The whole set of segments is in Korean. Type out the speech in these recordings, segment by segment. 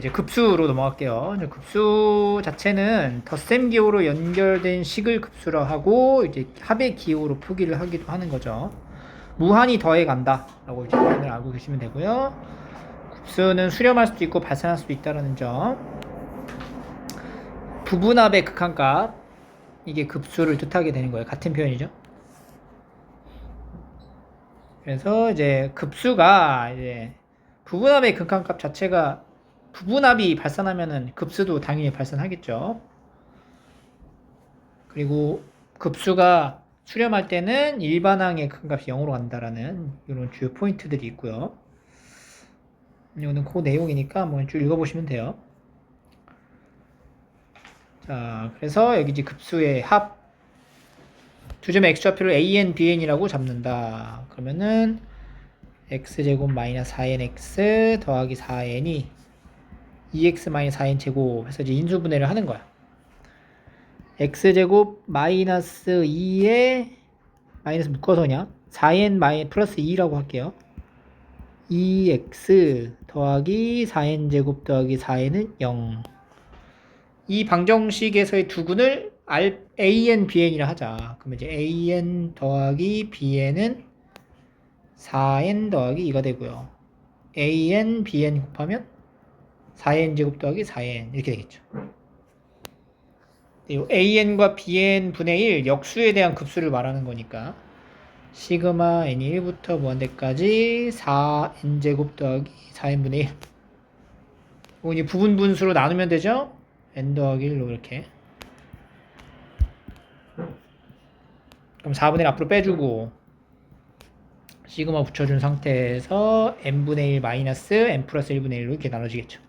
이제 급수로 넘어갈게요. 이제 급수 자체는 덧셈 기호로 연결된 식을 급수라 하고 이제 합의 기호로 표기를 하기도 하는 거죠. 무한히 더해 간다 라고 이제 표현을 알고 계시면 되고요. 급수는 수렴할 수도 있고 발산할 수도 있다는 점. 부분합의 극한값, 이게 급수를 뜻하게 되는 거예요. 같은 표현이죠. 그래서 이제 급수가 이제 부분합의 극한값 자체가 부분합이 발산하면은 급수도 당연히 발산하겠죠. 그리고 급수가 수렴할 때는 일반항의 극한값이 0으로 간다라는 이런 주요 포인트들이 있고요. 이거는 그 내용이니까 한번 쭉 읽어보시면 돼요. 자, 그래서 여기 이제 급수의 합 두 점의 x좌표를 an, bn이라고 잡는다. 그러면은 x제곱 마이너스 4nx 더하기 4n이 2x 마이너스 4n 제곱 해서 이제 인수분해를 하는 거야. x제곱 마이너스 2에 마이너스 묶어서냐 4n 플러스 2라고 할게요. 2x 더하기 4n 제곱 더하기 4n은 0. 이 방정식에서의 두근을 an, bn이라 하자. 그러면 이제 an 더하기 bn은 4n 더하기 2가 되고요. an, bn 곱하면 4n 제곱 더하기 4n 이렇게 되겠죠. an과 bn 분의 1 역수에 대한 급수를 말하는 거니까 시그마 n이 1부터 무한대까지 4n 제곱 더하기 4n 분의 1 이거 이제 부분 분수로 나누면 되죠. n 더하기 1로 이렇게 그럼 4분의 1 앞으로 빼주고 시그마 붙여준 상태에서 n분의 1 마이너스 n 플러스 1분의 1로 이렇게 나눠지겠죠.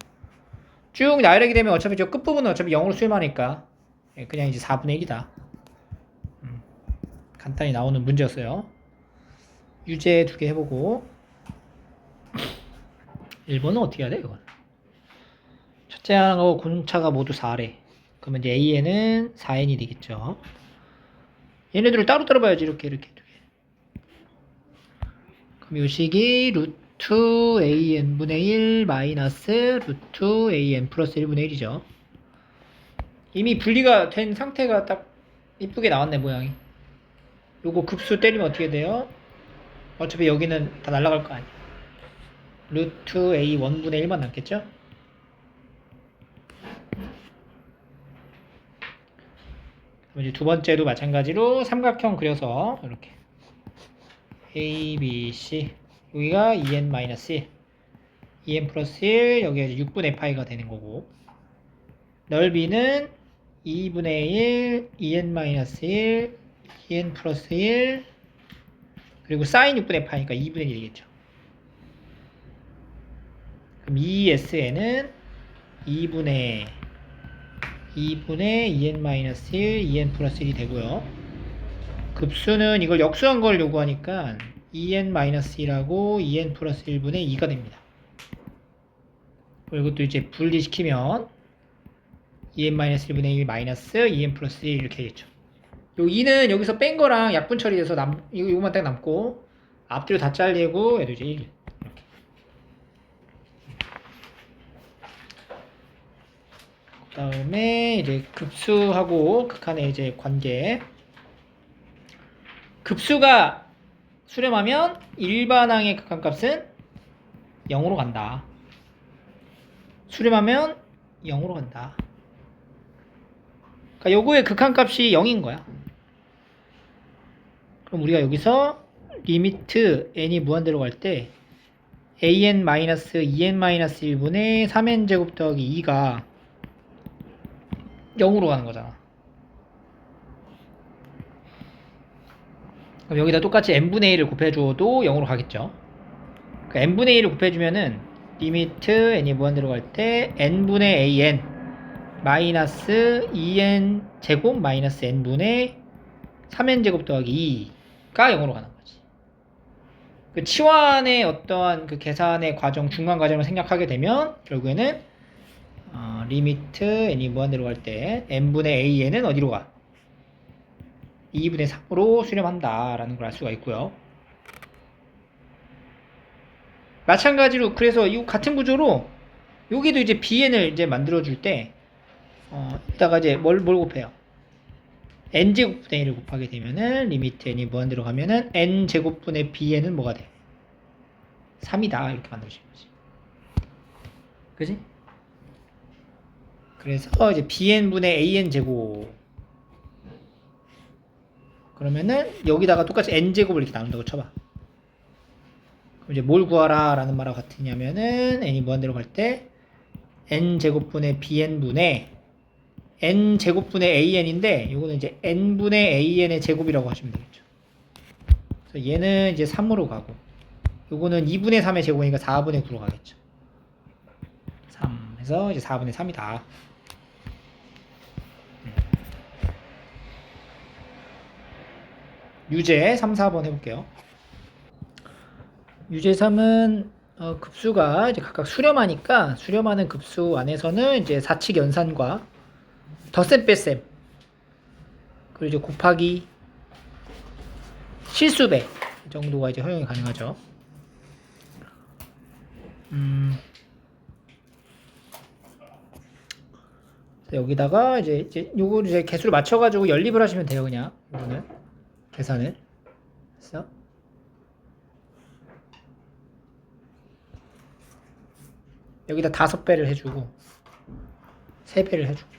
쭉 나열하게 되면 어차피 저 끝부분은 어차피 0으로 수렴하니까 그냥 이제 4분의 1이다. 간단히 나오는 문제였어요. 유제 2개 해보고 1번은 어떻게 해야 돼 이건? 첫째 하나하고 공차가 모두 4래. 그러면 이제 AN은 4N이 되겠죠. 얘네들을 따로따로 봐야지. 이렇게 두 개. 그럼 이 식이 루트 AN분의 1 마이너스 루트 AN 플러스 1분의 1이죠. 이미 분리가 된 상태가 딱 이쁘게 나왔네 모양이. 요거 급수 때리면 어떻게 돼요? 어차피 여기는 다 날아갈 거 아니야. 루트 A1분의 1만 남겠죠? 그럼 이제 두 번째도 마찬가지로 삼각형 그려서 이렇게 A, B, C 여기가 2n-1 2n 플러스 1 여기가 이제 6분의 파이가 되는 거고 넓이는 2분의 1 2n-1 2n 플러스 1 그리고 사인 6분의 파이니까 2분의 1이 되겠죠. 그럼 2SN은 2분의 2n-1 2n 플러스 1이 되고요. 급수는 이걸 역수한 걸 요구하니까 2n-1하고 2n 플러스 1분의 2가 됩니다. 그리고 또 이제 분리시키면 2n-1분의 1 마이너스 2n 플러스 1 이렇게 되겠죠. 요 2는 여기서 뺀 거랑 약분 처리돼서 요거만 딱 남고 앞뒤로 다 잘리고 얘도 이제 1 이렇게. 그 다음에 이제 급수하고 극한의 이제 관계. 급수가 수렴하면 일반항의 극한값은 0으로 간다. 수렴하면 0으로 간다. 그러니까 요거의 극한값이 0인 거야. 그럼 우리가 여기서 리미트 n이 무한대로 갈 때 an-2n-1분의 3n제곱 더하기 2가 0으로 가는 거잖아. 그럼 여기다 똑같이 n분의 1을 곱해줘도 0으로 가겠죠. 그러니까 n분의 1을 곱해주면은 리미트 n이 무한대로 갈 때 n분의 an 마이너스 2n 제곱 마이너스 n분의 3n 제곱 더하기 2가 0으로 가는 거지. 그 치환의 어떠한 그 계산의 과정, 중간 과정을 생략하게 되면 결국에는 리미트 n이 무한대로 갈 때 n분의 an은 어디로 가? 2분의 3으로 수렴한다 라는 걸 알 수가 있고요. 마찬가지로 그래서 이 같은 구조로 여기도 이제 bn을 이제 만들어줄 때, 이따가 이제 뭘 곱해요? n제곱분의 1을 곱하게 되면은, 리미트 n이 무한대로 가면은, n제곱분의 bn은 뭐가 돼? 3이다. 이렇게 만들어지는 거지. 그지? 그래서 이제 bn분의 an제곱. 그러면은, 여기다가 똑같이 n제곱을 이렇게 나눈다고 쳐봐. 그럼 이제 뭘 구하라 라는 말과 같으냐면은, n이 무한대로 갈 때, n제곱분의 bn분의 n제곱분의 an인데, 이거는 이제 n분의 an의 제곱이라고 하시면 되겠죠. 그래서 얘는 이제 3으로 가고, 요거는 2분의 3의 제곱이니까 4분의 9로 가겠죠. 3 해서 이제 4분의 3이다. 유제 3, 4번 해볼게요. 유제 3은 급수가 이제 각각 수렴하니까 수렴하는 급수 안에서는 이제 사칙 연산과 덧셈 뺄셈 그리고 이제 곱하기 실수배 정도가 이제 허용이 가능하죠. 여기다가 이제 요거 이제 개수를 맞춰가지고 연립을 하시면 돼요. 그냥 이거는 계산을 그래서 여기다 5배를 해주고 3배를 해주고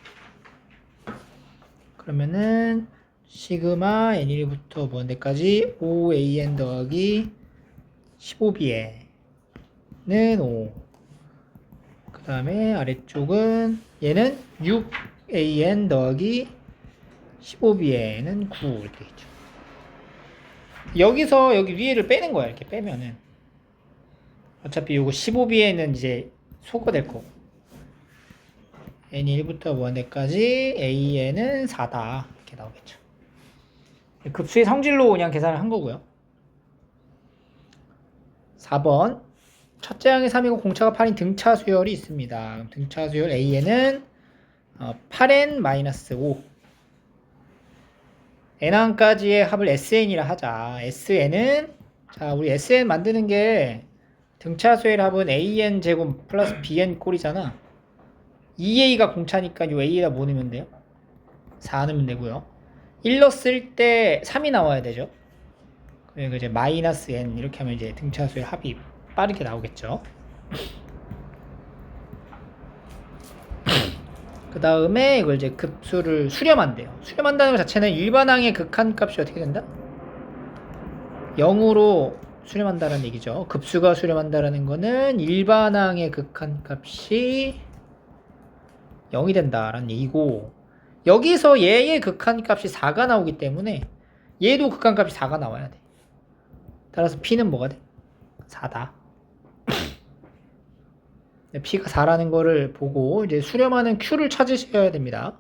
그러면은 시그마 n1부터 무한대까지 5an 더하기 15bn은 5. 그 다음에 아래쪽은 얘는 6an 더하기 15bn은 9 이렇게 되겠죠. 여기서 여기 위에를 빼는 거야. 이렇게 빼면은 어차피 요거 15bn은 이제 소거될 거고 n이 1부터 무한대까지 an은 4다 이렇게 나오겠죠. 급수의 성질로 그냥 계산을 한 거고요. 4번 첫째 항이 3이고 공차가 8인 등차 수열이 있습니다. 등차 수열 an은 8n-5 n항까지의 합을 sn이라 하자. sn은 자 우리 sn 만드는 게 등차 수열 합은 an 제곱 플러스 bn 꼴이잖아. 2a가 공차니까 요 a에다 뭐 넣으면 돼요? 4 넣으면 되고요. 1 넣었을 때 3이 나와야 되죠. 그리고 이제 마이너스 n 이렇게 하면 이제 등차수의 합이 빠르게 나오겠죠. 그 다음에 이걸 이제 급수를 수렴한대요. 수렴한다는 것 자체는 일반항의 극한값이 어떻게 된다? 0으로 수렴한다는 얘기죠. 급수가 수렴한다는 거는 일반항의 극한값이 0이 된다라는 얘기고, 여기서 얘의 극한값이 4가 나오기 때문에 얘도 극한값이 4가 나와야 돼. 따라서 P는 뭐가 돼? 4다. P가 4라는 거를 보고 이제 수렴하는 Q를 찾으셔야 됩니다.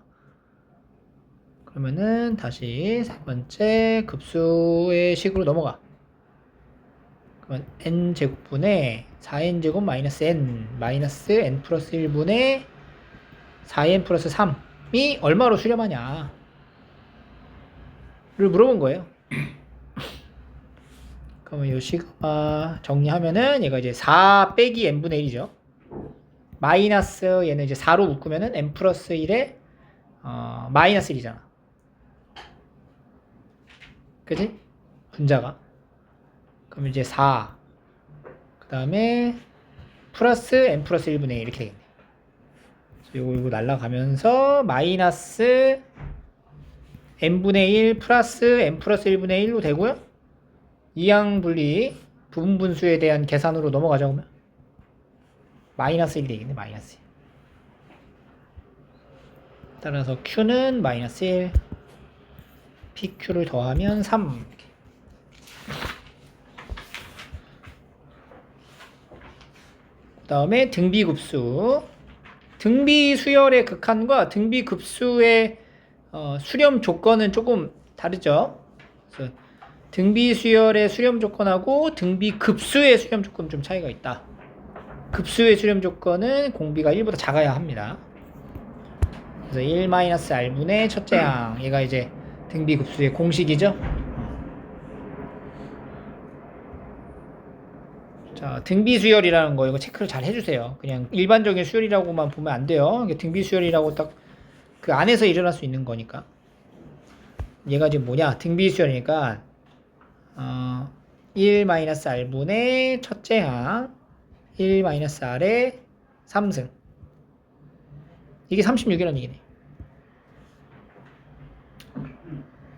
그러면은 다시 세 번째 급수의 식으로 넘어가. 그러면 n제곱분의 4n제곱 마이너스 n 플러스 1분의 4n 플러스 3이 얼마로 수렴하냐 를 물어본 거예요. 그러면 이 시그마 정리하면은 얘가 이제 4 빼기 n분의 1이죠. 마이너스 얘는 이제 4로 묶으면은 n 플러스 1에 마이너스 1이잖아. 그치? 분자가. 그럼 이제 4. 그 다음에 플러스 n 플러스 1분의 1 이렇게 되겠네. 요거 날라가면서 마이너스 n분의 1 플러스 n 플러스 1분의 1로 되고요. 이항분리 부분분수에 대한 계산으로 넘어가자. 그러면 마이너스 1이 되겠네. 마이너스 1. 따라서 Q는 마이너스 1, PQ를 더하면 3. 그 다음에 등비급수. 등비수열의 극한과 등비급수의 수렴 조건은 조금 다르죠. 그래서 등비수열의 수렴 조건하고 등비급수의 수렴 조건 좀 차이가 있다. 급수의 수렴 조건은 공비가 1보다 작아야 합니다. 그래서 1-r분의 첫째 항, 얘가 이제 등비급수의 공식이죠. 자, 등비 수열이라는 거 이거 체크를 잘 해주세요. 그냥 일반적인 수열이라고만 보면 안 돼요. 이게 등비 수열이라고 딱 그 안에서 일어날 수 있는 거니까. 얘가 지금 뭐냐? 등비 수열이니까 1-R분의 첫째 항 1-R의 3승. 이게 36이라는 얘기네.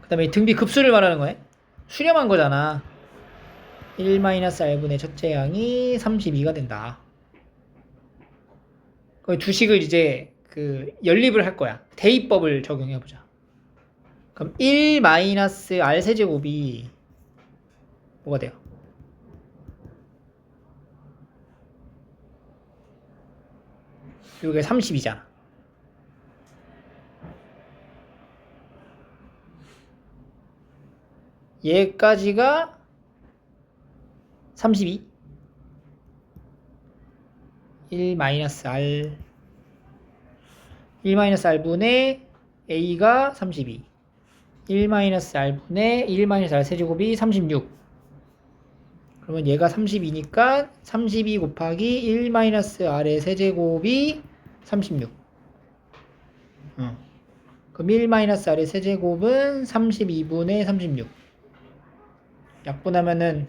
그 다음에 등비 급수를 말하는 거네. 수렴한 거잖아. 1-R분의 첫째 항이 32가 된다. 거기 주식을 이제 그 연립을 할 거야. 대입법을 적용해 보자. 그럼 1-R 세제곱이 뭐가 돼요? 이게 30이잖아. 얘까지가 32. 1-R 1-R분의 A가 32. 1-R분의 1-R 세제곱이 36. 그러면 얘가 32니까 32 곱하기 1-R의 세제곱이 36. 그럼 1-R의 세제곱은 32분의 36. 약분하면은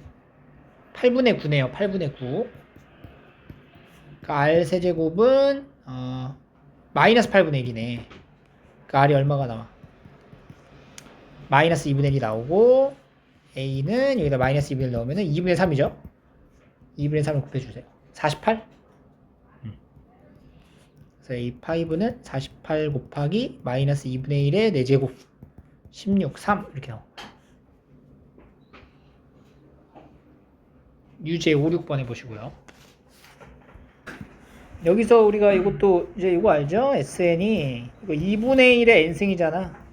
8분의 9네요. 8분의 9. 그러니까 R 세제곱은 마이너스 8분의 1이네. 그 R이 얼마가 나와? 마이너스 2분의 1이 나오고 A는 여기다 마이너스 2분의 1 넣으면 2분의 3이죠. 2분의 3을 곱해주세요. 48. 그래서 A5는 48 곱하기 마이너스 2분의 1의 4제곱 16, 3 이렇게 나옵니다. 유제 5, 6번 해보시고요. 여기서 우리가 이것도 이제 이거 알죠? SN이 이거 2분의 1의 n승이잖아.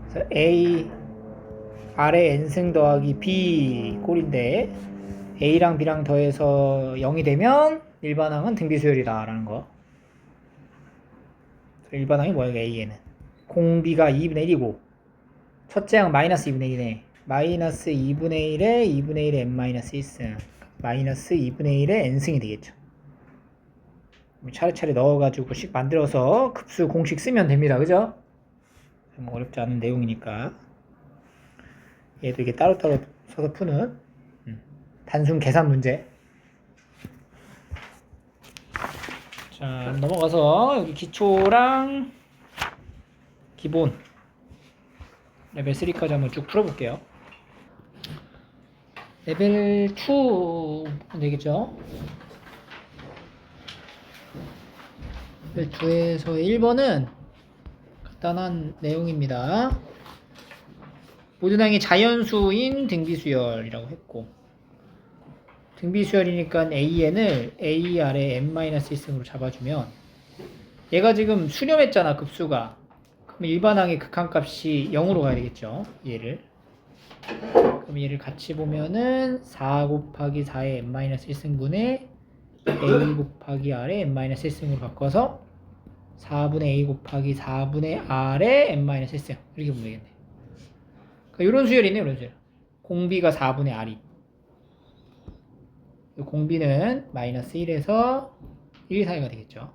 그래서 A R의 n승 더하기 B 꼴인데 A랑 B랑 더해서 0이 되면 일반항은 등비수열이다 라는 거. 일반항이 뭐예요? A에는 공비가 2분의 1이고 첫째 항 마이너스 2분의 1이네. 마이너스 2분의 1에 2분의 1의 n-1승 마이너스 2분의 1의 n승이 되겠죠. 차례차례 넣어가지고 식 만들어서 급수 공식 쓰면 됩니다. 그죠? 뭐 어렵지 않은 내용이니까 얘도 이게 따로따로 서서 푸는 단순 계산 문제. 자, 넘어가서 여기 기초랑 기본 레벨 3까지 한번 쭉 풀어볼게요. 레벨 2 되겠죠? 레벨 2에서 1번은 간단한 내용입니다. 모든 항이 자연수인 등비수열이라고 했고 등비수열이니까 AN을 AR의 n-1승으로 잡아주면 얘가 지금 수렴했잖아. 급수가. 그럼 일반항의 극한값이 0으로 가야 되겠죠. 얘를. 그럼 얘를 같이 보면은 4 곱하기 4의 n-1승분의 A 곱하기 R의 n-1승으로 바꿔서 4분의 A 곱하기 4분의 R의 n-1승 이렇게 보면 되겠네. 그러니까 이런 수열이네. 이런 수열. 공비가 4분의 R이. 공비는 마이너스 1에서 1 사이가 되겠죠.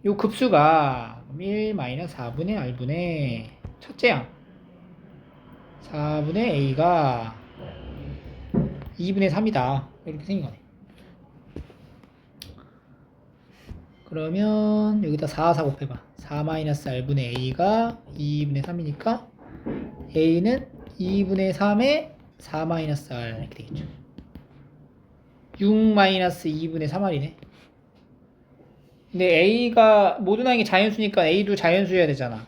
요 급수가 1-4분의 R분의 첫째 항 4분의 A가 2분의 3이다. 이렇게 생긴 거네. 그러면 여기다 4 곱해봐. 4-R분의 A가 2분의 3이니까 A는 2분의 3에 4-R 이렇게 되겠죠. 6-2분의 3R이네. 근데 A가 모든 항이 자연수니까 A도 자연수여야 되잖아.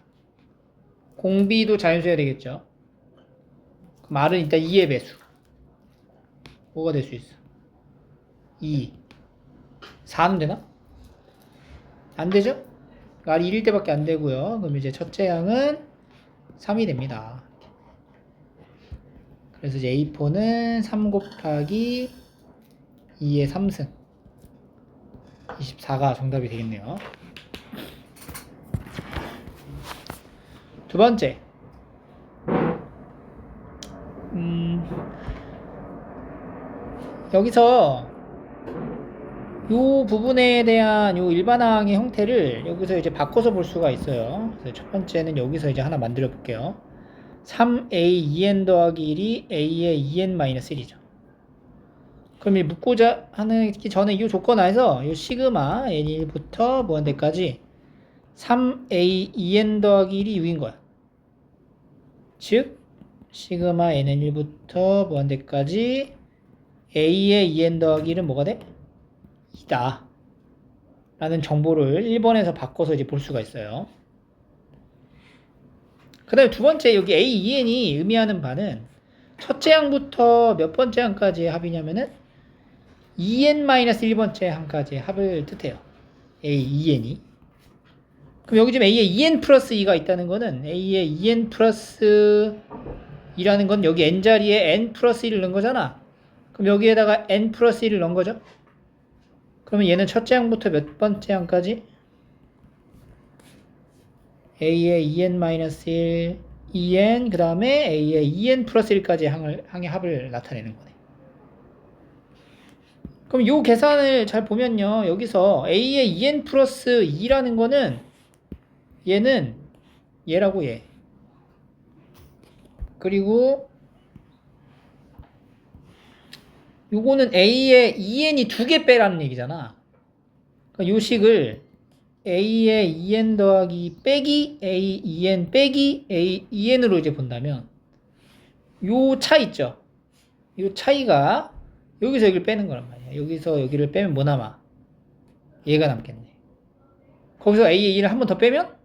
공비도 자연수여야 되겠죠. 그럼 R은 일단 2의 배수. 뭐가 될 수 있어? 2. 4는 되나? 안 되죠? R이 1일 때밖에 안 되고요. 그럼 이제 첫째 항은 3이 됩니다. 그래서 이제 A4는 3 곱하기 2의 3승 24가 정답이 되겠네요. 두 번째 여기서 요 부분에 대한 요 일반항의 형태를 여기서 이제 바꿔서 볼 수가 있어요. 그래서 첫 번째는 여기서 이제 하나 만들어 볼게요. 3a 2n 더하기 1이 a의 2n-1이죠. 그럼 이 묻고자 하기 전에 이 조건 안에서 이 시그마 n1부터 무한대까지 3a 2n 더하기 1이 6인 거야. 즉 시그마 nn1부터 무한대까지 a의 2n 더하기 1은 뭐가 돼? 2다 라는 정보를 1번에서 바꿔서 이제 볼 수가 있어요. 그 다음에 두 번째 여기 a, 2n이 의미하는 바는 첫째 항부터 몇 번째 항까지의 합이냐면은 2n-1번째 항까지의 합을 뜻해요. a, 2n이. 그럼 여기 지금 a에 2n 플러스 2가 있다는 거는 a에 2n 플러스 2라는 건 여기 n 자리에 n 플러스 1을 넣은 거잖아. 그럼 여기에다가 n 플러스 1을 넣은 거죠. 그러면 얘는 첫째 항부터 몇 번째 항까지? a의 2n-1, 2n, 그 다음에 a의 2n 플러스 1까지 항의 합을 나타내는 거네. 그럼 요 계산을 잘 보면요. 여기서 a의 2n 플러스 2라는 거는 얘는 얘라고 얘. 그리고 요거는 a의 2n이 두 개 빼라는 얘기잖아. 그러니까 요 식을 a의 2n 더하기 빼기 a 2n 빼기 a 2n으로 이제 본다면 요 차 있죠. 요 차이가 여기서 여기를 빼는 거란 말이야. 여기서 여기를 빼면 뭐 남아? 얘가 남겠네. 거기서 a의 2를 한 번 더 빼면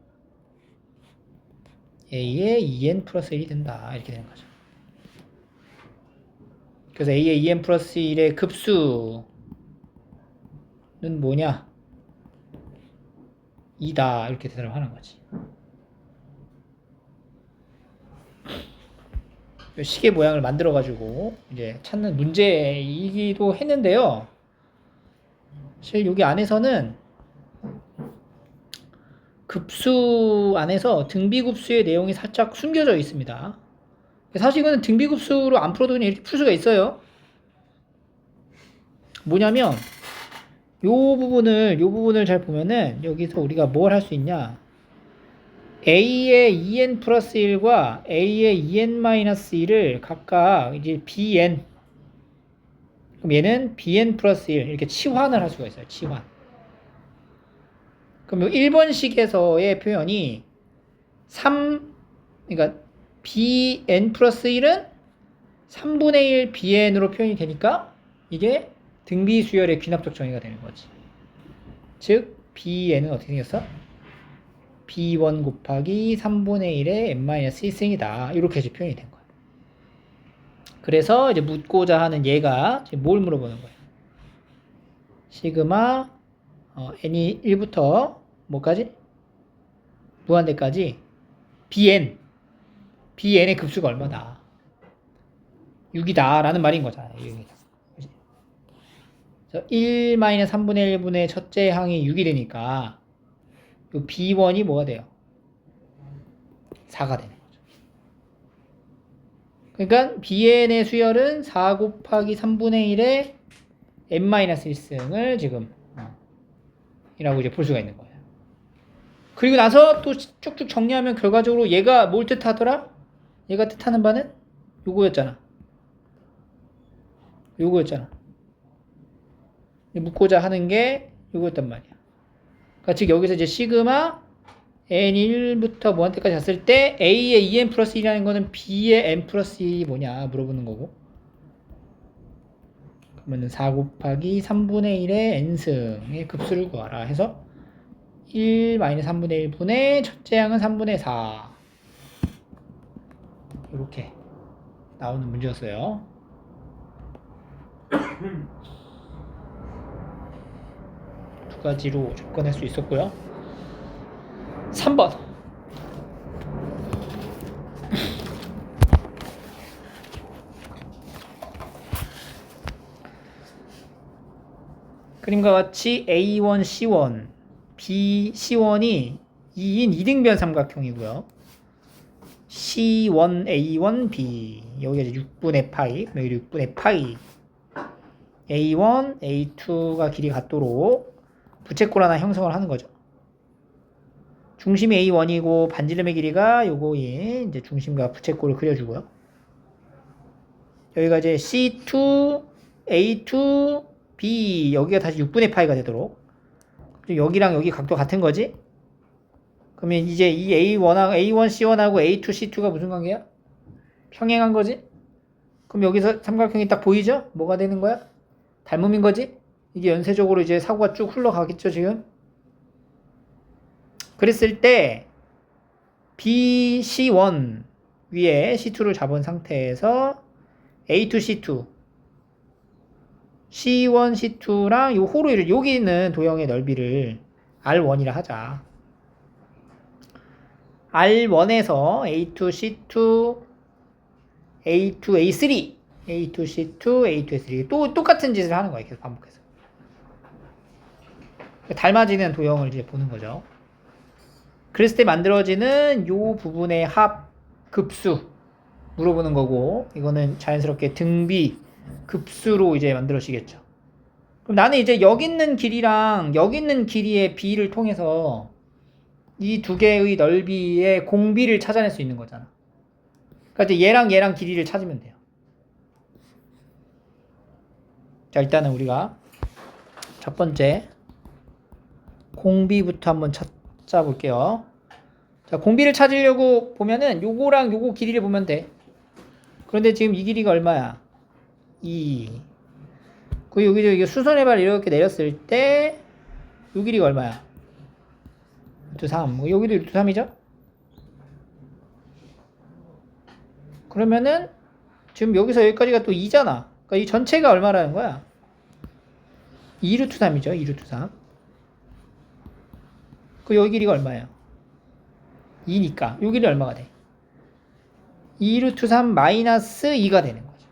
a의 2n 플러스 1이 된다. 이렇게 되는 거죠. 그래서 a의 2n 플러스 1의 급수는 뭐냐? 2다. 이렇게 대답을 하는 거지. 시계 모양을 만들어 가지고 이제 찾는 문제이기도 했는데요. 사실 여기 안에서는 급수 안에서 등비급수의 내용이 살짝 숨겨져 있습니다. 사실 이거는 등비급수로 안 풀어도 그냥 이렇게 풀 수가 있어요. 뭐냐면 요 부분을 잘 보면은 여기서 우리가 뭘 할 수 있냐? a의 2n 플러스 1과 a의 2n-1을 각각 이제 bn, 그럼 얘는 bn 플러스 1 이렇게 치환을 할 수가 있어요. 치환. 그럼 1번식에서의 표현이 3, 그러니까 bn 플러스 1은 3분의 1 bn으로 표현이 되니까 이게 등비수열의 귀납적 정의가 되는 거지. 즉 bn은 어떻게 생겼어? b1 곱하기 3분의 1의 n-1승이다. 이렇게 이제 표현이 된 거야. 그래서 이제 묻고자 하는 얘가 지금 뭘 물어보는 거예요? 시그마 n이 1부터 뭐까지? 무한대까지 bn의 급수가 얼마다? 6이다 라는 말인 거잖아요. 1-3분의 1분의 첫째 항이 6이 되니까 요 b1이 뭐가 돼요? 4가 되는 거죠. 그러니까 bn의 수열은 4 곱하기 3분의 1의 n-1승을 지금 이라고 이제 볼 수가 있는 거예요. 그리고 나서 또 쭉쭉 정리하면 결과적으로 얘가 뭘 뜻하더라? 얘가 뜻하는 바는 요거였잖아. 묻고자 하는 게 요거였단 말이야. 그러니까 즉 여기서 이제 시그마 n1부터 무한대까지 갔을 때 a의 2n 플러스 1이라는 거는 b의 n 플러스 1이 뭐냐 물어보는 거고, 그러면 4 곱하기 3분의 1의 n승의 급수를 구하라 해서 1-3분의 1분의 첫째 항은 3분의 4 이렇게 나오는 문제였어요. 두 가지로 접근할 수 있었고요. 3번 그림과 같이 A1, C1, B, C1이 2인 2등변 삼각형이고요. C1, A1, B 여기가 이제 6분의 파이, 여기 6분의 파이 A1, A2가 길이 같도록 부채꼴 하나 형성을 하는 거죠. 중심이 A1이고 반지름의 길이가 요거인 이제 중심과 부채꼴을 그려주고요. 여기가 이제 C2, A2, B 여기가 다시 6분의 파이가 되도록 여기랑 여기 각도 같은 거지? 그러면 이제 이 A1C1하고 A2C2가 무슨 관계야? 평행한 거지? 그럼 여기서 삼각형이 딱 보이죠? 뭐가 되는 거야? 닮음인 거지? 이게 연쇄적으로 이제 사고가 쭉 흘러가겠죠, 지금? 그랬을 때 BC1 위에 C2를 잡은 상태에서 A2C2 C1, C2랑 요 호를 여기 있는 도형의 넓이를 R1이라 하자. R1에서 A2, C2, A2, A3, A2, C2, A2, A3 또 똑같은 짓을 하는 거예요. 계속 반복해서. 닮아지는 도형을 이제 보는 거죠. 그랬을 때 만들어지는 요 부분의 합 급수 물어보는 거고, 이거는 자연스럽게 등비 급수로 이제 만들어지겠죠. 그럼 나는 이제 여기 있는 길이랑 여기 있는 길이의 비를 통해서 이 두 개의 넓이의 공비를 찾아낼 수 있는 거잖아. 그러니까 이제 얘랑 길이를 찾으면 돼요. 자, 일단은 우리가 첫 번째 공비부터 한번 찾아볼게요. 자, 공비를 찾으려고 보면은 요거랑 요거 길이를 보면 돼. 그런데 지금 이 길이가 얼마야? 2. 그 여기 수선의 발 이렇게 내렸을 때 요 길이가 얼마야? 루트 3. 여기도 루트 3이죠? 그러면은 지금 여기서 여기까지가 또 2잖아. 그러니까 이 전체가 얼마라는 거야? 2루트 3이죠. 2루트 3. 그 여기 길이가 얼마예요? 2니까 요 길이 얼마가 돼? 2루트 3 마이너스 2가 되는 거죠.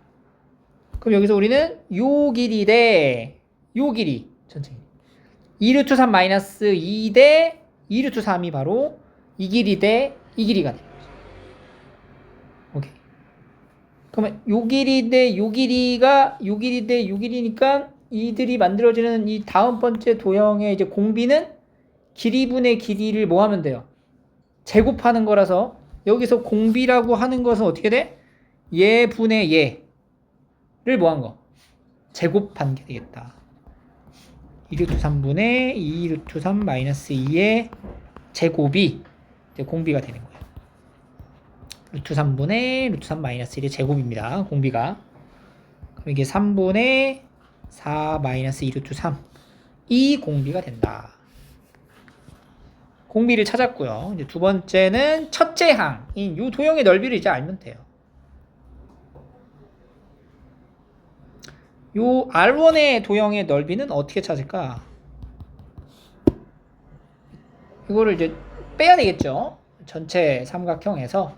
그럼 여기서 우리는 요 길이 대 요 길이 전체 2루트 3 마이너스 2 대 2루트 3이 바로 이 길이 대 이 길이가 되는 거죠. 오케이. 그러면 요 길이 대 요 길이가 요 길이 대 요 길이니까 이들이 만들어지는 이 다음 번째 도형의 이제 공비는 길이분의 길이를 뭐 하면 돼요? 제곱하는 거라서 여기서 공비라고 하는 것은 어떻게 돼? 얘 분의 얘를 뭐 한 거? 제곱한 게 되겠다. 2루트 3분의 2루트 3 마이너스 2의 제곱이 이제 공비가 되는 거예요. 루트 3분의 루트 3 마이너스 1의 제곱입니다. 공비가. 그럼 이게 3분의 4 마이너스 2루트 3. 이 공비가 된다. 공비를 찾았고요. 이제 두 번째는 첫째 항인 이 도형의 넓이를 이제 알면 돼요. 요 R1의 도형의 넓이는 어떻게 찾을까? 이거를 이제 빼야 되겠죠. 전체 삼각형에서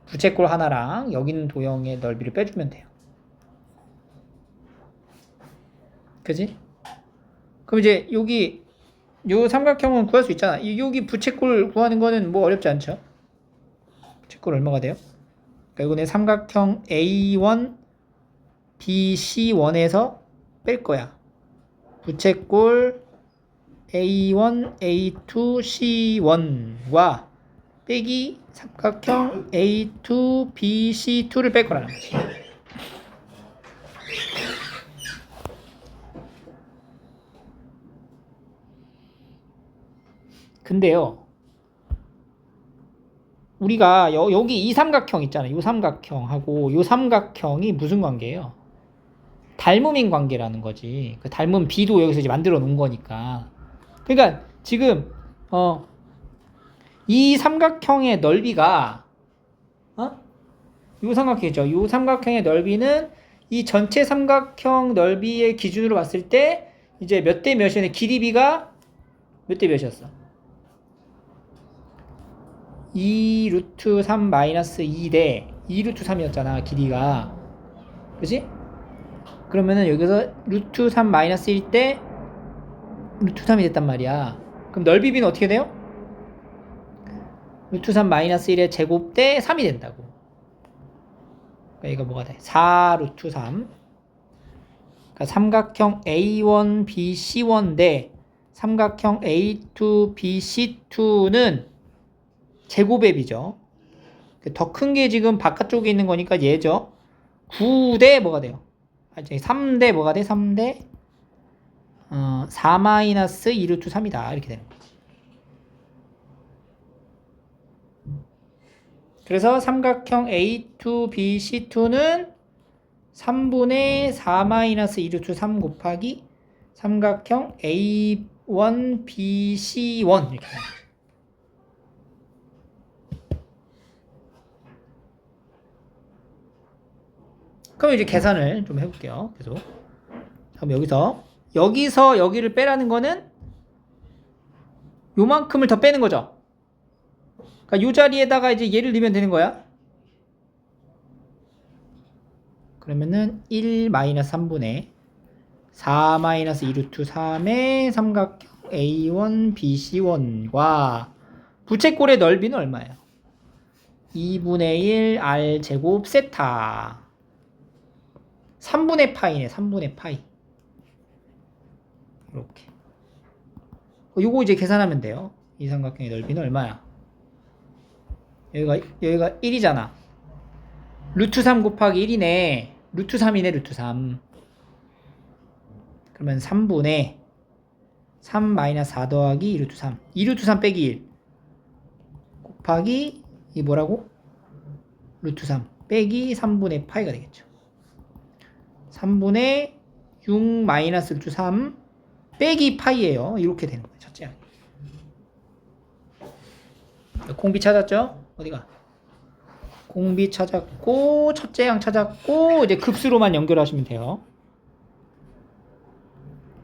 부채꼴 하나랑 여기 있는 도형의 넓이를 빼주면 돼요. 그지? 그럼 이제 여기 요 삼각형은 구할 수 있잖아. 여기 부채꼴 구하는 거는 뭐 어렵지 않죠? 부채꼴 얼마가 돼요? 그러니까 이거는 삼각형 A1, BC1에서 뺄 거야. 부채꼴 A1, A2, C1과 빼기 삼각형 A2, BC2를 뺄 거라는 거지. 근데요, 우리가 여기 이 삼각형 있잖아. 요 삼각형하고 요 삼각형이 무슨 관계예요? 닮음인 관계라는 거지. 그 닮은 B도 여기서 이제 만들어 놓은 거니까. 그러니까 지금 이 삼각형의 넓이가 요 삼각형이죠. 요 삼각형의 넓이는 이 전체 삼각형 넓이의 기준으로 봤을 때 이제 몇 대 몇이었는데 길이 B가 몇 대 몇이었어? 2 루트 3 마이너스 2 대 2 루트 3이었잖아. 길이가. 그치? 그러면은 여기서 루트 3 마이너스 1 대 루트 3이 됐단 말이야. 그럼 넓이 B는 어떻게 돼요? 루트 3 마이너스 1의 제곱 대 3이 된다고. 그러니까 이거 뭐가 돼? 4 루트 3 그러니까 삼각형 A1, B, C1 대 삼각형 A2, B, C2는 제곱앱이죠. 더 큰 게 지금 바깥쪽에 있는 거니까 얘죠. 9대 뭐가 돼요? 3대 뭐가 돼? 3대 4-2 루트 3이다. 이렇게 되는 거예요. 그래서 삼각형 A2, B, C2는 3분의 4-2 루트 3 곱하기 삼각형 A1, B, C1 이렇게 되는 거죠. 그럼 이제 계산을 좀 해볼게요. 계속. 그럼 여기서 여기를 빼라는 거는 요만큼을 더 빼는 거죠. 그러니까 요 자리에다가 이제 얘를 넣으면 되는 거야. 그러면은 1-3분의 4-2 루트 3의 삼각형 A1, BC1과 부채꼴의 넓이는 얼마예요? 2분의 1 R 제곱 세타 3분의 파이네. 3분의 파이. 이렇게. 요거 이제 계산하면 돼요. 이 삼각형의 넓이는 얼마야? 여기가 1이잖아. 루트 3 곱하기 1이네. 루트 3이네. 루트 3. 그러면 3분의 3-4 더하기 2루트 3. 2루트 3 빼기 1 곱하기 이 뭐라고? 루트 3 빼기 3분의 파이가 되겠죠. 3분의 6 마이너스 루트 3 빼기 파이예요. 이렇게 되는 거예요. 첫째 항이. 공비 찾았죠? 어디가? 공비 찾았고 첫째 항 찾았고 이제 급수로만 연결하시면 돼요.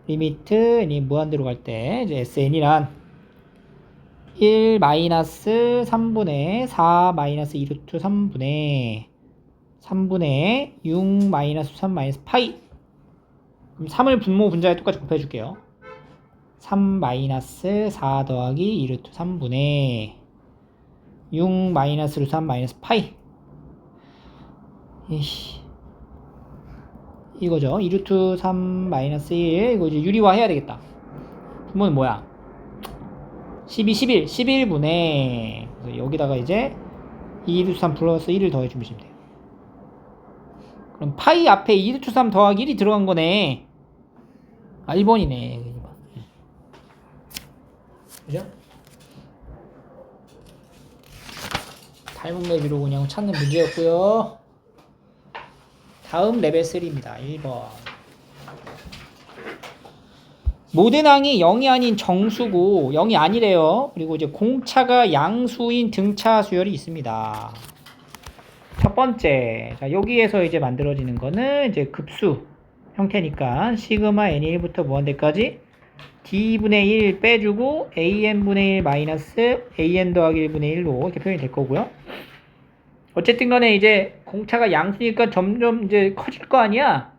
리미트 무한대로 갈 때 이제 SN이란 1 마이너스 3분의 4 마이너스 2 루트 3분의 6 마이너스 3 마이너스 파이. 그럼 3을 분모 분자에 똑같이 곱해줄게요. 3 마이너스 4 더하기 2 루트 3분의 6 마이너스 루트 3 마이너스 파이. 이거죠. 2 루트 3 마이너스 1. 이거 이제 유리화 해야 되겠다. 분모는 뭐야? 11분의 그래서 여기다가 이제 2 루트 3 플러스 1을 더해주시면 돼요. 그럼 파이 앞에 2 루트 3 더하기 1이 들어간 거네. 1번이네. 1번. 그죠? 닮은 내비로 그냥 찾는 문제였고요. 다음 레벨 3입니다. 1번. 모든 항이 0이 아닌 정수고 0이 아니래요. 그리고 이제 공차가 양수인 등차 수열이 있습니다. 첫 번째, 자 여기에서 이제 만들어지는 거는 이제 급수 형태니까 시그마 n1부터 무한대까지 d분의 1 빼주고 an분의 1 마이너스 an 더하기 1분의 1로 이렇게 표현이 될 거고요. 어쨌든 간에 이제 공차가 양수니까 점점 이제 커질 거 아니야?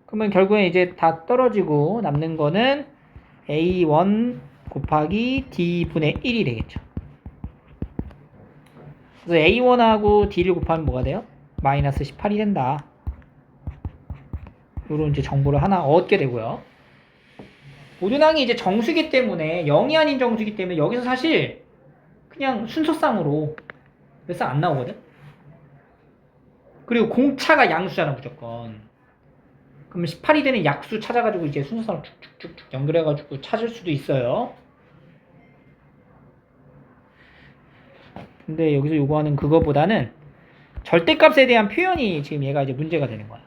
그러면 결국엔 이제 다 떨어지고 남는 거는 a1 곱하기 d분의 1이 되겠죠. 그래서 a1하고 d를 곱하면 뭐가 돼요? 마이너스 18이 된다. 요런 이제 정보를 하나 얻게 되고요. 모든 항이 이제 정수기 때문에 0이 아닌 정수기 때문에 여기서 사실 그냥 순서상으로 몇 쌍 안 나오거든? 그리고 공차가 양수잖아 무조건. 그러면 18이 되는 약수 찾아가지고 이제 순서상으로 쭉쭉쭉 연결해가지고 찾을 수도 있어요. 근데 여기서 요구하는 그거보다는 절대값에 대한 표현이 지금 얘가 이제 문제가 되는 거야.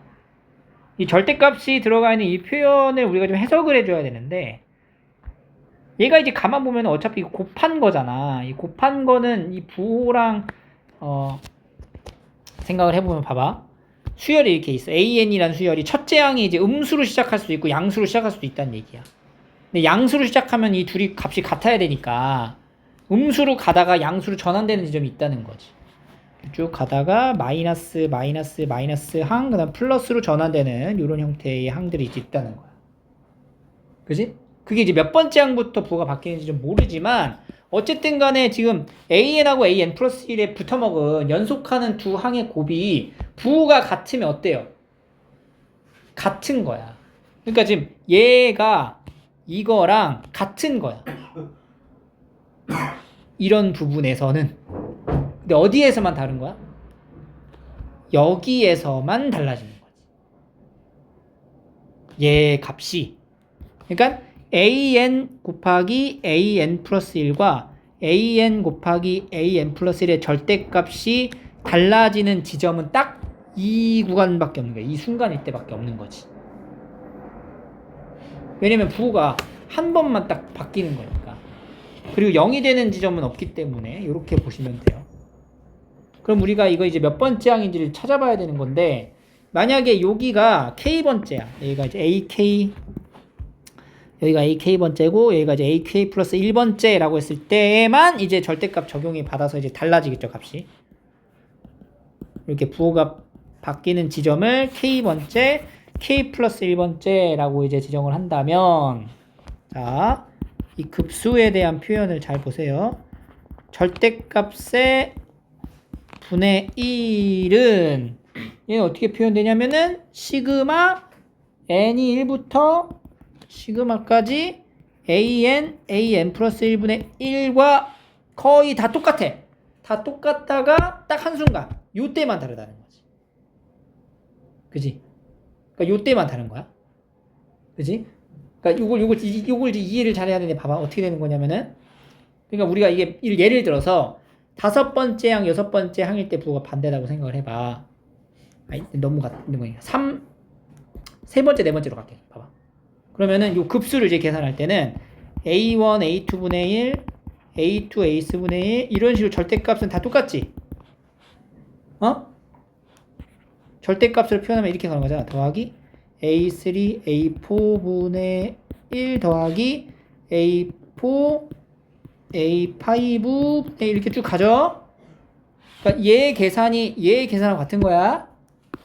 이 절대값이 들어가 있는 이 표현을 우리가 좀 해석을 해줘야 되는데 얘가 이제 가만 보면 어차피 곱한 거잖아. 이 곱한 거는 이 부호랑 생각을 해보면 봐봐. 수열이 이렇게 있어. AN이라는 수열이 첫째 항이 이제 음수로 시작할 수도 있고 양수로 시작할 수도 있다는 얘기야. 근데 양수로 시작하면 이 둘이 값이 같아야 되니까 음수로 가다가 양수로 전환되는 지점이 있다는 거지. 쭉 가다가 마이너스 항, 그 다음 플러스로 전환되는 이런 형태의 항들이 이제 있다는 거야. 그지? 그게 이제 몇 번째 항부터 부호가 바뀌는지 좀 모르지만 어쨌든 간에 지금 AN하고 AN 플러스 1에 붙어먹은 연속하는 두 항의 곱이 부호가 같으면 어때요? 같은 거야. 그러니까 지금 얘가 이거랑 같은 거야. 이런 부분에서는. 근데 어디에서만 다른 거야? 여기에서만 달라지는 거지. 얘 값이. 그러니까 an 곱하기 an 플러스 1과 an 곱하기 an 플러스 1의 절대값이 달라지는 지점은 딱 이 구간밖에 없는 거야. 이 순간일 때밖에 없는 거지. 왜냐면 부호가 한 번만 딱 바뀌는 거니까. 그리고 0이 되는 지점은 없기 때문에 이렇게 보시면 돼요. 그럼 우리가 이거 이제 몇 번째 항인지를 찾아봐야 되는 건데, 만약에 여기가 k번째야. 여기가 이제 ak, 여기가 ak번째고 여기가 이제 ak 플러스 1번째라고 했을 때만 이제 절대값 적용이 받아서 이제 달라지겠죠, 값이. 이렇게 부호가 바뀌는 지점을 k번째, k 플러스 1번째라고 이제 지정을 한다면, 자, 이 급수에 대한 표현을 잘 보세요. 절대값의 분의 1은 얘는 어떻게 표현되냐면은 시그마 n이 1부터 시그마까지 an 플러스 1분의 1과 거의 다 똑같아. 다 똑같다가 딱 한순간 요때만 다르다는 거지. 그지? 그러니까 요때만 다른 거야. 그지? 그러니까 요걸 이해를 잘해야 되는데, 봐봐. 어떻게 되는 거냐면은, 그러니까 우리가 이게 예를 들어서 5번째 항, 6번째 항일 때 부호가 반대라고 생각을 해봐. 아니, 너무 같은 거니까. 3번째, 4번째로 갈게. 봐봐. 그러면은 요 급수를 이제 계산할 때는 A1, A2분의 1, A2, A3분의 1 이런 식으로 절대값은 다 똑같지? 절대값을 표현하면 이렇게 가는 거잖아. 더하기 A3, A4분의 1 더하기 A4, A5 이렇게 쭉 가죠. 그러니까 얘 계산하고 같은 거야.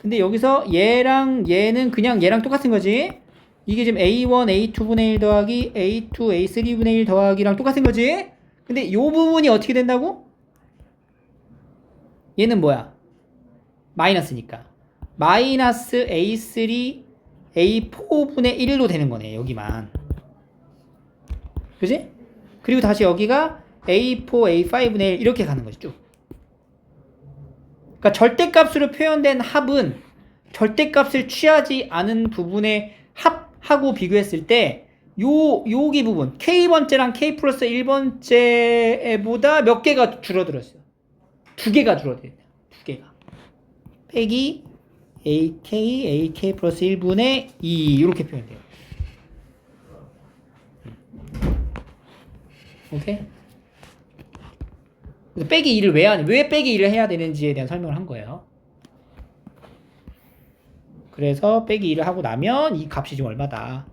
근데 여기서 얘랑 얘는 그냥 얘랑 똑같은 거지. 이게 지금 A1, A2분의 1 더하기 A2, A3분의 1 더하기랑 똑같은 거지. 근데 요 부분이 어떻게 된다고? 얘는 뭐야? 마이너스니까. 마이너스 A3, A4분의 1로 되는 거네, 여기만. 그지? 그리고 다시 여기가 A4, A5분의 1 이렇게 가는 거지, 쭉. 그러니까 절대값으로 표현된 합은 절대값을 취하지 않은 부분의 합하고 비교했을 때 여기 부분 K번째랑 K 플러스 1번째보다 몇 개가 줄어들었어요. 2개가 줄어들어요. 2개가. 빼기 AK 플러스 1분의 2 이렇게 표현돼요. 오케이? 그래서 빼기 2를 왜 빼기 2를 해야 되는지에 대한 설명을 한 거예요. 그래서 빼기 2를 하고 나면 이 값이 지금 얼마다?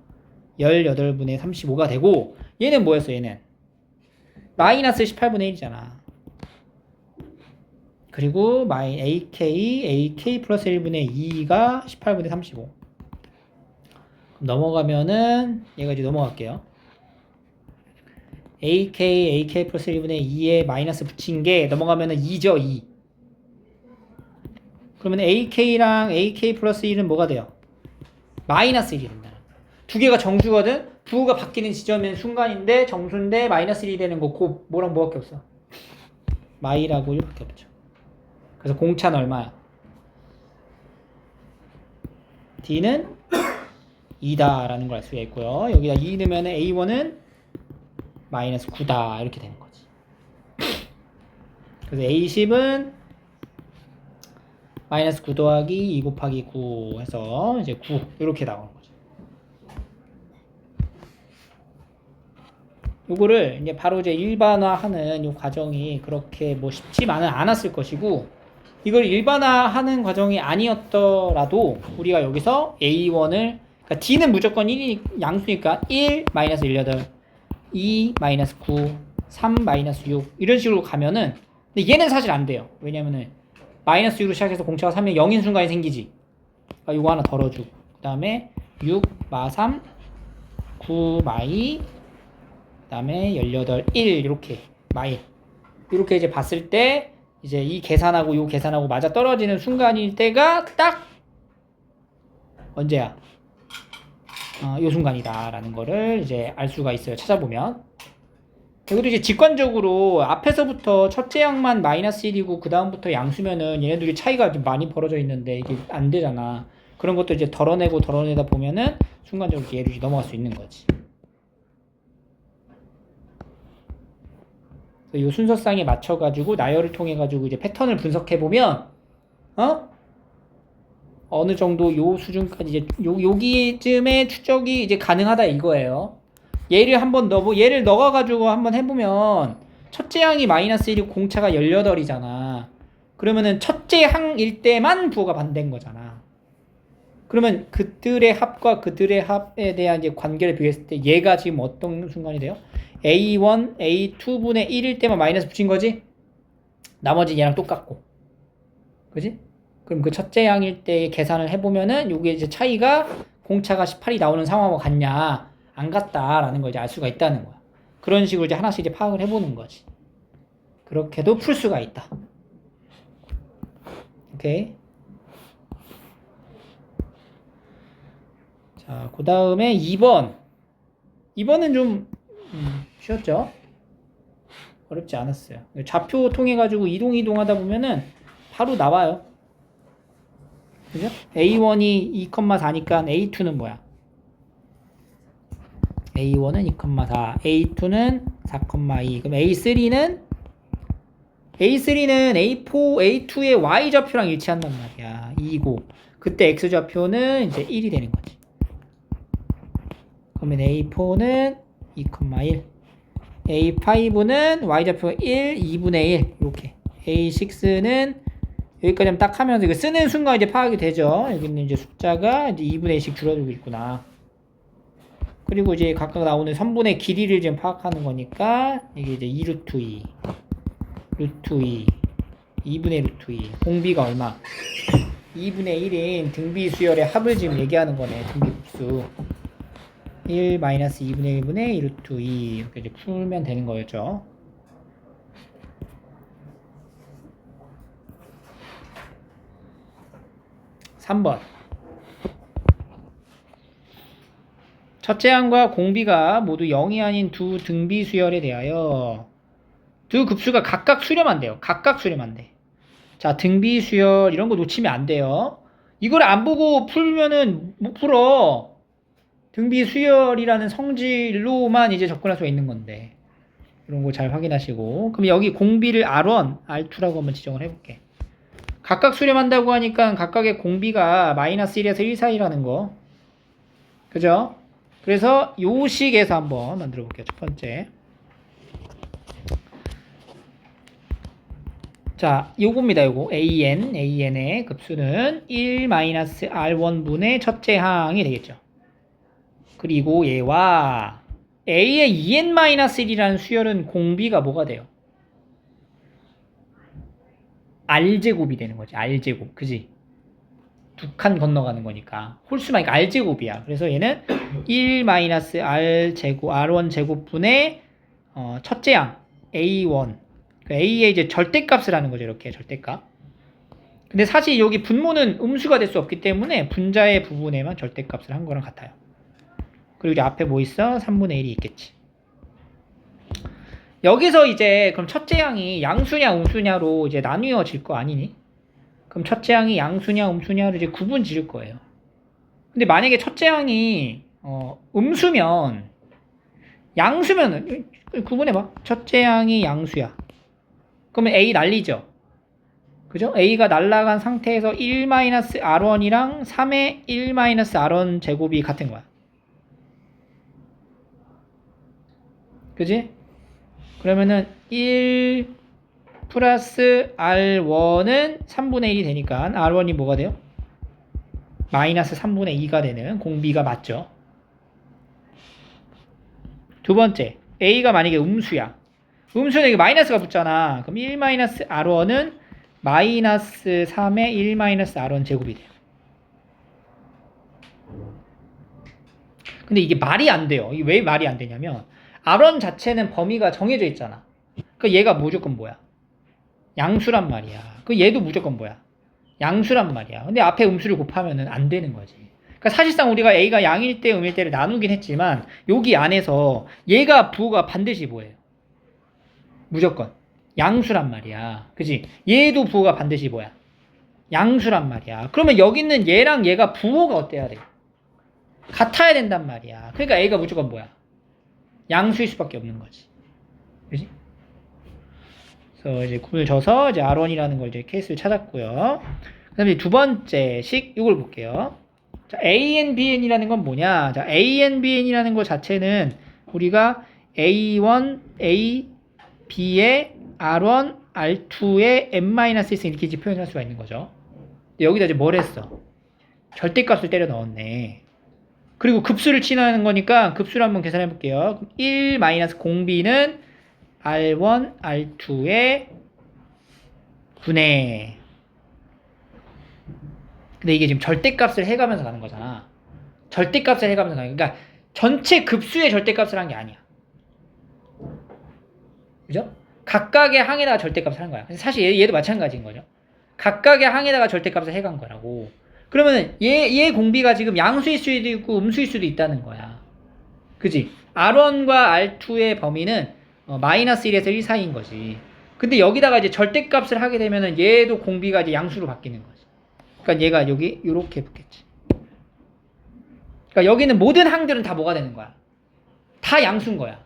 18분의 35가 되고, 얘는 뭐였어, 얘는? 마이너스 18분의 1이잖아. 그리고 AK 플러스 1분의 2가 18분의 35. 넘어가면은, 얘가 이제 넘어갈게요. AK 플러스 1분의 2에 마이너스 붙인 게 넘어가면은 2죠, 2. 그러면 AK랑 AK 플러스 1은 뭐가 돼요? 마이너스 1이 된다. 2개가 정수거든? 부호가 바뀌는 지점인 순간인데 정수인데 마이너스 1이 되는 거, 그 뭐랑 뭐밖에 없어? 마이라고 1밖에 없죠. 그래서 공차는 얼마야? D는 2다 라는 걸 알 수가 있고요. 여기다 2 넣으면 A1은 마이너스 9다 이렇게 되는 거지. 그래서 A10은 마이너스 9 더하기 2 곱하기 9 해서 이제 9 이렇게 나오는 거죠. 요거를 이제 바로 이제 일반화하는 요 과정이 그렇게 뭐 쉽지만은 않았을 것이고, 이걸 일반화하는 과정이 아니었더라도 우리가 여기서 A1을, 그러니까 D는 무조건 1이 양수니까 1 마이너스 18, 2 마이너스 9, 3 마이너스 6 이런 식으로 가면은, 근데 얘는 사실 안 돼요. 왜냐면은 마이너스 6으로 시작해서 공차가 3이 0인 순간이 생기지. 그러니까 요거 하나 덜어주고, 그 다음에 6 마 3, 9 마이, 그 다음에 18, 1 이렇게 마이 이렇게 이제 봤을 때 이제 이 계산하고 요 계산하고 맞아 떨어지는 순간일 때가 딱 언제야? 요 순간이다라는 거를 이제 알 수가 있어요. 찾아보면. 그리고 이제 직관적으로 앞에서부터 첫째 항만 마이너스 1이고 그 다음부터 양수면은 얘네들이 차이가 좀 많이 벌어져 있는데 이게 안 되잖아. 그런 것도 이제 덜어내다 보면은 순간적으로 얘를 넘어갈 수 있는 거지. 이 순서상에 맞춰가지고 나열을 통해가지고 이제 패턴을 분석해보면 어느 정도 요 수준까지 이제 여기쯤에 추적이 이제 가능하다 이거예요. 얘를 넣어가지고 한번 해보면 첫째 항이 마이너스 1이고 공차가 18이잖아. 그러면은 첫째 항일 때만 부호가 반대인 거잖아. 그러면 그들의 합과 그들의 합에 대한 이제 관계를 비교했을 때 얘가 지금 어떤 순간이 돼요? A1, A2분의 1일 때만 마이너스 붙인 거지? 나머지 얘랑 똑같고. 그지? 그럼 그 첫째 항일 때 계산을 해보면은 요게 이제 차이가 공차가 18이 나오는 상황과 같냐? 안 같다라는 걸 이제 알 수가 있다는 거야. 그런 식으로 이제 하나씩 이제 파악을 해보는 거지. 그렇게도 풀 수가 있다. 오케이. 자, 그 다음에 2번. 2번은 좀 쉬웠죠? 어렵지 않았어요. 좌표 통해가지고 이동하다 보면은 바로 나와요. 그죠? A1이 2,4니까 A2는 뭐야? A1은 2,4, A2는 4,2. 그럼 A3는 A4, A2의 Y좌표랑 일치한단 말이야. 2고. 그때 X좌표는 이제 1이 되는 거지. 그러면 A4는 2,1. A5는 Y좌표 1, 2분의 1. 이렇게. A6는 여기까지 하면 딱 하면서 이거 쓰는 순간 이제 파악이 되죠. 여기는 이제 숫자가 이제 2분의 1씩 줄어들고 있구나. 그리고 이제 각각 나오는 선분의 길이를 지금 파악하는 거니까 이게 이제 2루트 2, 루트 2, 2분의 루트 2. 공비가 얼마? 2분의 1인 등비 수열의 합을 지금 얘기하는 거네. 등비 곱수. 1 마이너스 2분의 1분의 2루트 2 이렇게 이제 풀면 되는 거였죠. (3번) 첫째 항과 공비가 모두 0이 아닌 두 등비 수열에 대하여 두 급수가 각각 수렴한 대요. 각각 수렴한 대. 자, 등비 수열 이런 거 놓치면 안 돼요. 이걸 안 보고 풀면은 못 풀어. 등비 수열이라는 성질로만 이제 접근할 수가 있는 건데 이런 거 잘 확인하시고. 그럼 여기 공비를 R1, R2라고 한번 지정을 해볼게. 각각 수렴한다고 하니까 각각의 공비가 마이너스 1에서 1 사이라는 거. 그죠? 그래서 요 식에서 한번 만들어 볼게요. 첫 번째. 자, 요겁니다. 요거. AN의 급수는 1-R1분의 첫째 항이 되겠죠. 그리고 얘와 A의 2n-1이라는 수열은 공비가 뭐가 돼요? R제곱이 되는 거지. R제곱. 그지? 두 칸 건너가는 거니까. 홀수마니까 R제곱이야. 그래서 얘는 1-R제곱, R1제곱분의 첫째 항 A1. 그러니까 A의 이제 절대값을 하는 거죠. 이렇게 절대값. 근데 사실 여기 분모는 음수가 될 수 없기 때문에 분자의 부분에만 절대값을 한 거랑 같아요. 그리고 이제 앞에 뭐 있어? 3분의 1이 있겠지. 여기서 이제 그럼 첫째 항이 양수냐 음수냐로 이제 나뉘어질 거 아니니? 그럼 첫째 항이 양수냐 음수냐로 이제 구분 지을 거예요. 근데 만약에 첫째 항이 음수면 양수면은 구분해봐. 첫째 항이 양수야. 그러면 A 날리죠. 그죠? A가 날라간 상태에서 1-R1이랑 3의 1-R1 제곱이 같은 거야. 그지? 그러면은 1 플러스 R1은 3분의 1이 되니까 R1이 뭐가 돼요? 마이너스 3분의 2가 되는 공비가 맞죠. 두 번째, A가 만약에 음수야. 음수는 여기 마이너스가 붙잖아. 그럼 1-R1은 마이너스 3의 1-R1 제곱이 돼요. 근데 이게 말이 안 돼요. 이게 왜 말이 안 되냐면 R1 자체는 범위가 정해져 있잖아. 그 얘가 무조건 뭐야? 양수란 말이야. 그 얘도 무조건 뭐야? 양수란 말이야. 근데 앞에 음수를 곱하면은 안 되는 거지. 그러니까 사실상 우리가 A가 양일 때 음일 때를 나누긴 했지만 여기 안에서 얘가 부호가 반드시 뭐예요? 무조건 양수란 말이야. 그지? 얘도 부호가 반드시 뭐야? 양수란 말이야. 그러면 여기 있는 얘랑 얘가 부호가 어때야 돼? 같아야 된단 말이야. 그러니까 A가 무조건 뭐야? 양수일 수밖에 없는 거지. 그지? 그래서 이제 굶을 져서 이제 R1이라는 걸 이제 케이스를 찾았고요. 그 다음에 두 번째 식 이걸 볼게요. 자, AN, BN이라는 건 뭐냐? 자, AN, BN이라는 것 자체는 우리가 A1, A, B의 R1, R2의 N-1 이렇게 이제 표현할 수가 있는 거죠. 근데 여기다 이제 뭘 했어? 절대값을 때려 넣었네. 그리고 급수를 치는 거니까 급수를 한번 계산해 볼게요. 1-0b는 R1, R2의 분의. 근데 이게 지금 절대값을 해가면서 가는 거잖아. 절대값을 해가면서 가는 거야. 그러니까 전체 급수의 절대값을 한 게 아니야. 그죠? 각각의 항에다가 절대값을 하는 거야. 사실 얘도 마찬가지인 거죠. 각각의 항에다가 절대값을 해간 거라고. 그러면 얘 공비가 지금 양수일 수도 있고 음수일 수도 있다는 거야. 그지? R1과 R2의 범위는 마이너스 1에서 1 사이인 거지. 근데 여기다가 이제 절대값을 하게 되면은 얘도 공비가 이제 양수로 바뀌는 거지. 그러니까 얘가 여기 이렇게 붙겠지. 그러니까 여기는 모든 항들은 다 뭐가 되는 거야? 다 양수인 거야.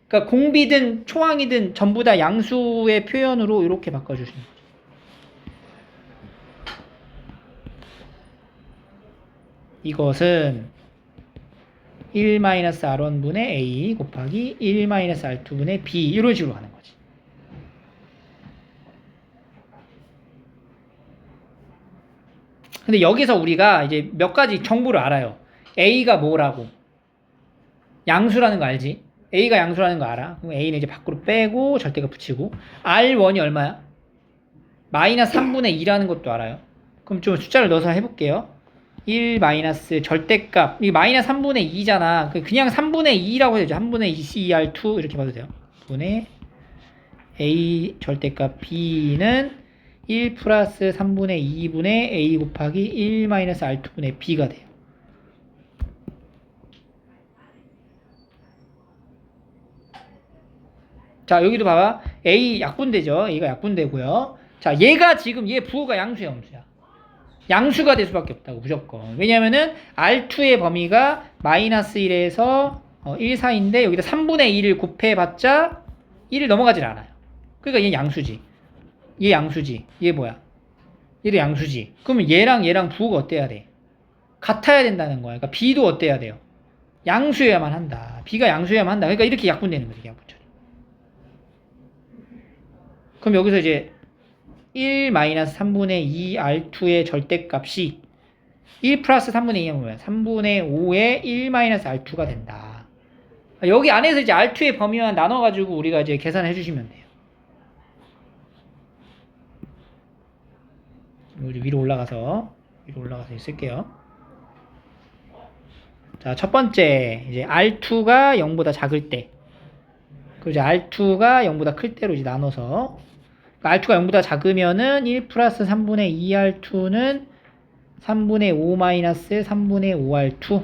그러니까 공비든 초항이든 전부 다 양수의 표현으로 이렇게 바꿔주시는 거죠. 이것은 1-R1분의 A 곱하기 1-R2분의 B 이런 식으로 가는 거지. 근데 여기서 우리가 이제 몇 가지 정보를 알아요. A가 뭐라고? 양수라는 거 알지? A가 양수라는 거 알아. 그럼 A는 이제 밖으로 빼고 절대값 붙이고 R1이 얼마야? 마이너스 3분의 2라는 것도 알아요. 그럼 좀 숫자를 넣어서 해볼게요. 1 마이너스 절대값 이 마이너스 3분의 2잖아. 그냥 3분의 2라고 해도 되죠. 3분의 2 CR2 이렇게 봐도 돼요. 분의 A 절대값 B는 1 플러스 3분의 2분의 A 곱하기 1 마이너스 R2분의 B가 돼요. 자, 여기도 봐봐. A 약분되죠. A가 약분되고요. 자, 얘가 지금 얘 부호가 양수야, 음수야. 양수가 될 수밖에 없다고, 무조건. 왜냐면은 R2의 범위가 마이너스 1에서 1 사이인데 여기다 3분의 2를 곱해봤자 1을 넘어가질 않아요. 그러니까 얘 양수지. 얘 양수지. 얘 뭐야? 얘도 양수지. 그러면 얘랑 부호가 어때야 돼? 같아야 된다는 거야. 그러니까 B도 어때야 돼요? 양수여야만 한다. B가 양수여야만 한다. 그러니까 이렇게 약분되는 거지, 약분처리. 그럼 여기서 이제 1-3분의 2 R2의 절대값이 1 플러스 3분의 2는 뭐야? 3분의 5의 1 마이너스 R2가 된다. 여기 안에서 이제 R2의 범위만 나눠가지고 우리가 이제 계산해 주시면 돼요. 위로 올라가서 쓸게요. 자, 첫 번째 이제 R2가 0보다 작을 때, 그리고 이제 R2가 0보다 클 때로 이제 나눠서, 그러니까 R2가 0보다 작으면은 1 플러스 3분의 2R2는 3분의 5 마이너스 3분의 5R2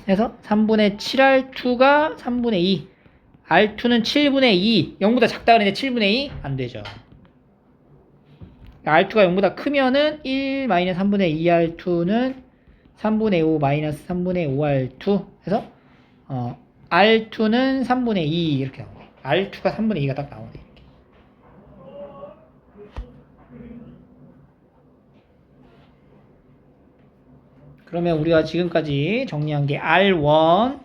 해서 3분의 7R2가 3분의 2, R2는 7분의 2, 0보다 작다 그랬는데 7분의 2? 안 되죠. R2가 0보다 크면은 1 마이너스 3분의 2R2는 3분의 5 마이너스 3분의 5R2 해서 R2는 3분의 2 이렇게 나오네. R2가 3분의 2가 딱 나오네. 이렇게. 그러면 우리가 지금까지 정리한 게 R1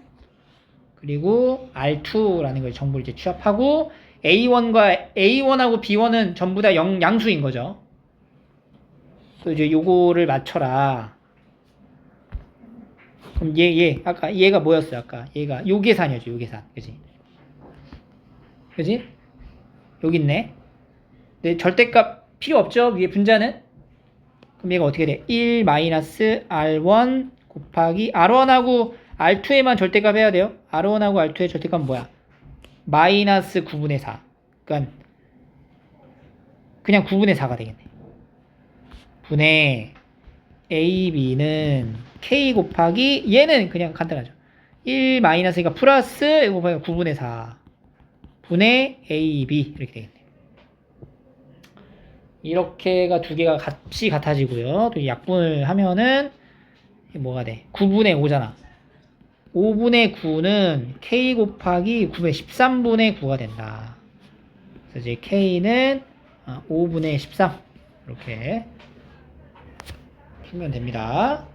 그리고 R2라는 걸 정보를 이제 취합하고 A1하고 B1은 전부 다 양수인 거죠. 또 이제 요거를 맞춰라. 그럼 아까 얘가 뭐였어요? 아까 얘가 요 계산이었죠. 요 계산. 그지? 여기 있네. 근데 절대값 필요 없죠. 위에 분자는. 그럼 얘가 어떻게 돼? 1 마이너스 R1 곱하기 R1하고 R2에만 절대값 해야 돼요. R1하고 R2의 절대값은 뭐야? 마이너스 9분의 4. 그러니까 그냥 9분의 4가 되겠네. 분의 AB는 K 곱하기 얘는 그냥 간단하죠. 1 마이너스니까 플러스 A 곱하기 9분의 4 분의 AB 이렇게 되겠네요. 이렇게가 두 개가 값이 같아지고요. 또 약분을 하면은 뭐가 돼? 9분의 5잖아. 5분의 9는 K 곱하기 9분의 13분의 9가 된다. 그래서 이제 K는 5분의 13 이렇게 풀면 됩니다.